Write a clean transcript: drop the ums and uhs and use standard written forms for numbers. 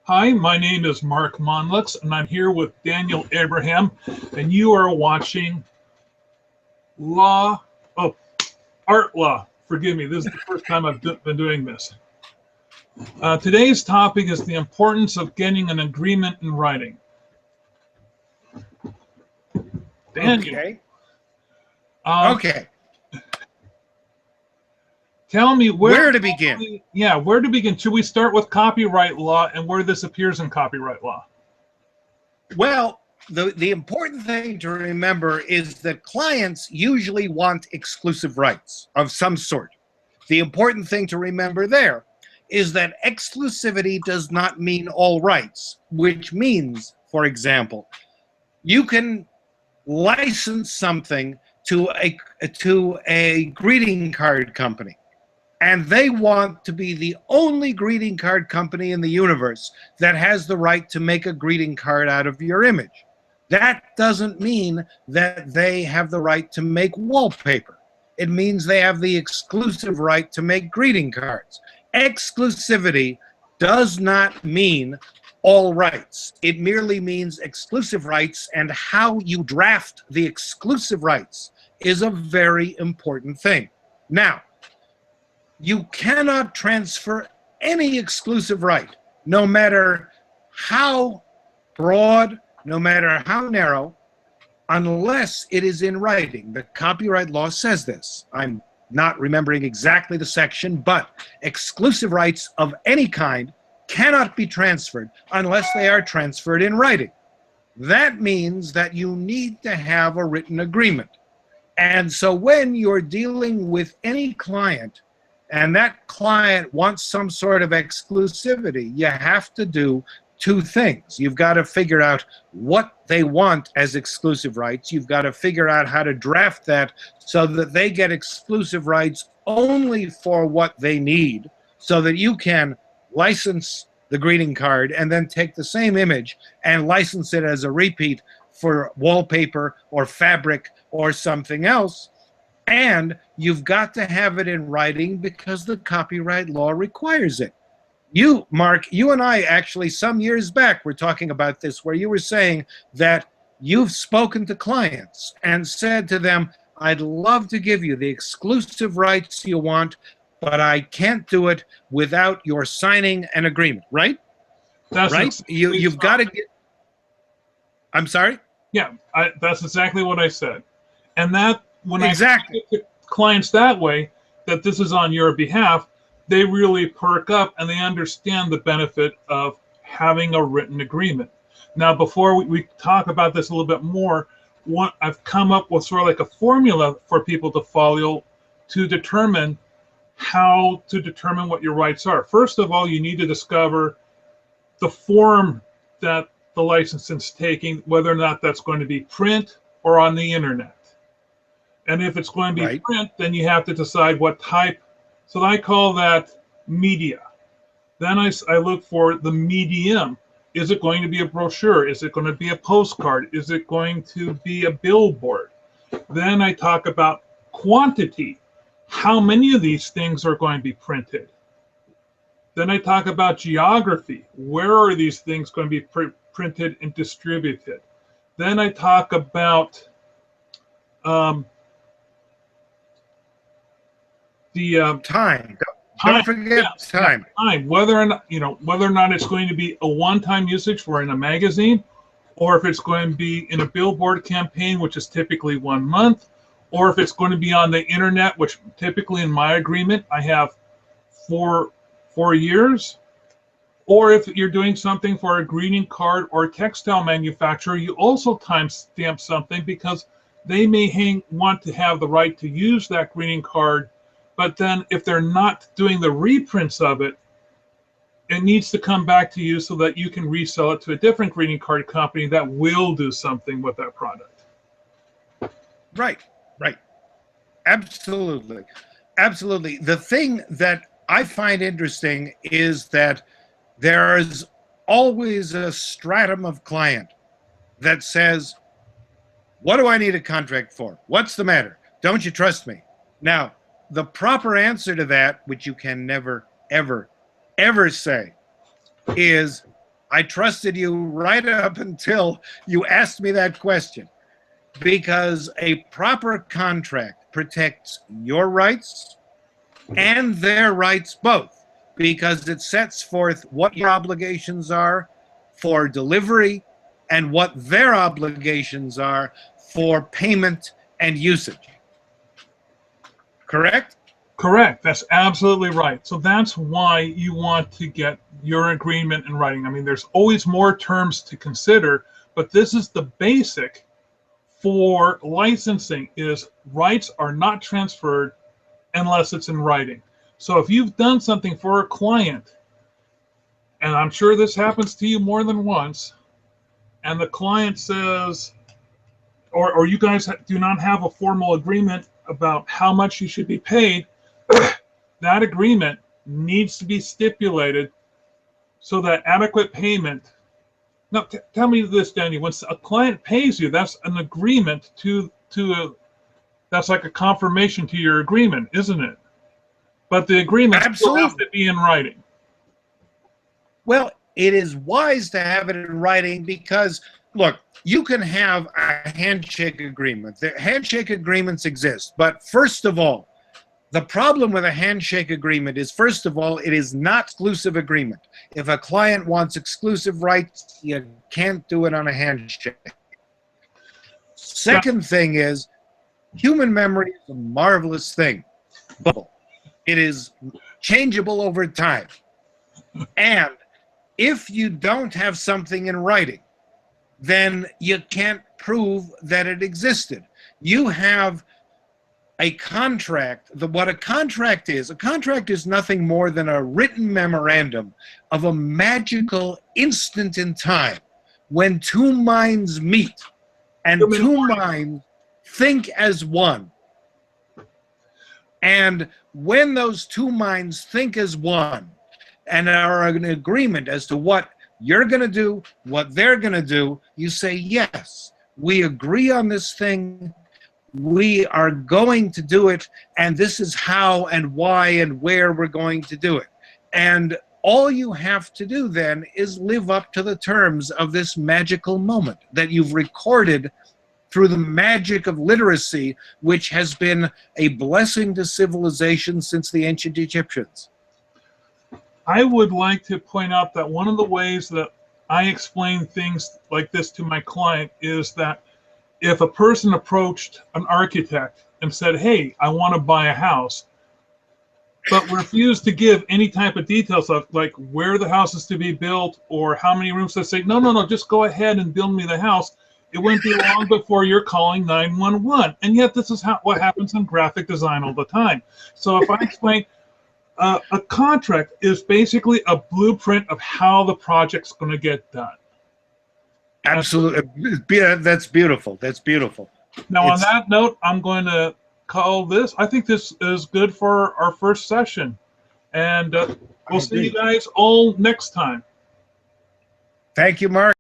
Hi, my name is Mark Monlux, and I'm here with Daniel Abraham, and you are watching Law, oh, Art Law. Forgive me, this is the first time I've been doing this. Today's topic is the importance of getting an agreement in writing. Daniel, Okay. um, Okay. tell me Where to begin? where to begin? Should we start with copyright law and where this appears in copyright law? Well, the important thing to remember is that clients usually want exclusive rights of some sort. The important thing to remember there is that exclusivity does not mean all rights, which means, for example, you can license something to a greeting card company, and they want to be the only greeting card company in the universe that has the right to make a greeting card out of your image. That doesn't mean that they have the right to make wallpaper. It means they have the exclusive right to make greeting cards. Exclusivity does not mean all rights. It merely means exclusive rights, and how you draft the exclusive rights is a very important thing. Now, you cannot transfer any exclusive right, no matter how broad, no matter how narrow, unless it is in writing. The copyright law says this. I'm not remembering exactly the section, but exclusive rights of any kind cannot be transferred unless they are transferred in writing. That means that you need to have a written agreement. And so when you're dealing with any client, and that client wants some sort of exclusivity, you have to do two things. You've got to figure out what they want as exclusive rights. You've got to figure out how to draft that so that they get exclusive rights only for what they need, so that you can license the greeting card and then take the same image and license it as a repeat for wallpaper or fabric or something else. And you've got to have it in writing because the copyright law requires it. You, Mark, you and I actually some years back were talking about this, where you were saying that you've spoken to clients and said to them, I'd love to give you the exclusive rights you want, but I can't do it without your signing an agreement, right? That's right? You've got to get... I'm sorry? Yeah, that's exactly what I said. And that when exactly. I talk to clients that way, that this is on your behalf, they really perk up and they understand the benefit of having a written agreement. Now, before we talk about this a little bit more, I've come up with sort of like a formula for people to follow to determine how to determine what your rights are. First of all, you need to discover the form that the license is taking, whether or not that's going to be print or on the internet. And if it's going to be print, then you have to decide what type. So I call that media. Then I look for the medium. Is it going to be a brochure? Is it going to be a postcard? Is it going to be a billboard? Then I talk about quantity. How many of these things are going to be printed? Then I talk about geography. Where are these things going to be printed and distributed? Then I talk about time. Don't forget time. Time. Whether or not it's going to be a one-time usage for in a magazine, or if it's going to be in a billboard campaign, which is typically 1 month, or if it's going to be on the internet, which typically in my agreement I have 4 years, or if you're doing something for a greeting card or a textile manufacturer, you also timestamp something because they may want to have the right to use that greeting card. But then if they're not doing the reprints of it, it needs to come back to you so that you can resell it to a different greeting card company that will do something with that product. Right. Absolutely. Absolutely. The thing that I find interesting is that there is always a stratum of client that says, what do I need a contract for? What's the matter? Don't you trust me? Now, the proper answer to that, which you can never, ever, ever say, is I trusted you right up until you asked me that question, because a proper contract protects your rights and their rights both, because it sets forth what your obligations are for delivery and what their obligations are for payment and usage. Correct? Correct. That's absolutely right. So that's why you want to get your agreement in writing. I mean, there's always more terms to consider, but this is the basic for licensing: is rights are not transferred unless it's in writing. So if you've done something for a client, and I'm sure this happens to you more than once, and the client says, or you guys do not have a formal agreement about how much you should be paid, that agreement needs to be stipulated so that adequate payment. Now, tell me this, Danny. When a client pays you, that's an agreement that's like a confirmation to your agreement, isn't it? But the agreement still has to be in writing. Well, it is wise to have it in writing because, look, you can have a handshake agreement. The handshake agreements exist. But first of all, the problem with a handshake agreement is, first of all, it is not exclusive agreement. If a client wants exclusive rights, you can't do it on a handshake. Second thing is, human memory is a marvelous thing. It is changeable over time. And if you don't have something in writing, then you can't prove that it existed. You have a contract. What a contract is nothing more than a written memorandum of a magical instant in time when two minds meet and two minds think as one. And when those two minds think as one and are in agreement as to what you're going to do, what they're going to do, you say, yes, we agree on this thing. We are going to do it, and this is how and why and where we're going to do it. And all you have to do then is live up to the terms of this magical moment that you've recorded through the magic of literacy, which has been a blessing to civilization since the ancient Egyptians. I would like to point out that one of the ways that I explain things like this to my client is that if a person approached an architect and said, hey, I want to buy a house, but refused to give any type of details of like where the house is to be built or how many rooms, they say, no, just go ahead and build me the house. It wouldn't be long before you're calling 911. And yet this is what happens in graphic design all the time. So if I explain, a contract is basically a blueprint of how the project's going to get done. Absolutely. That's beautiful. That's beautiful. Now, on that note, I'm going to call this. I think this is good for our first session. And we'll see you guys all next time. Thank you, Mark.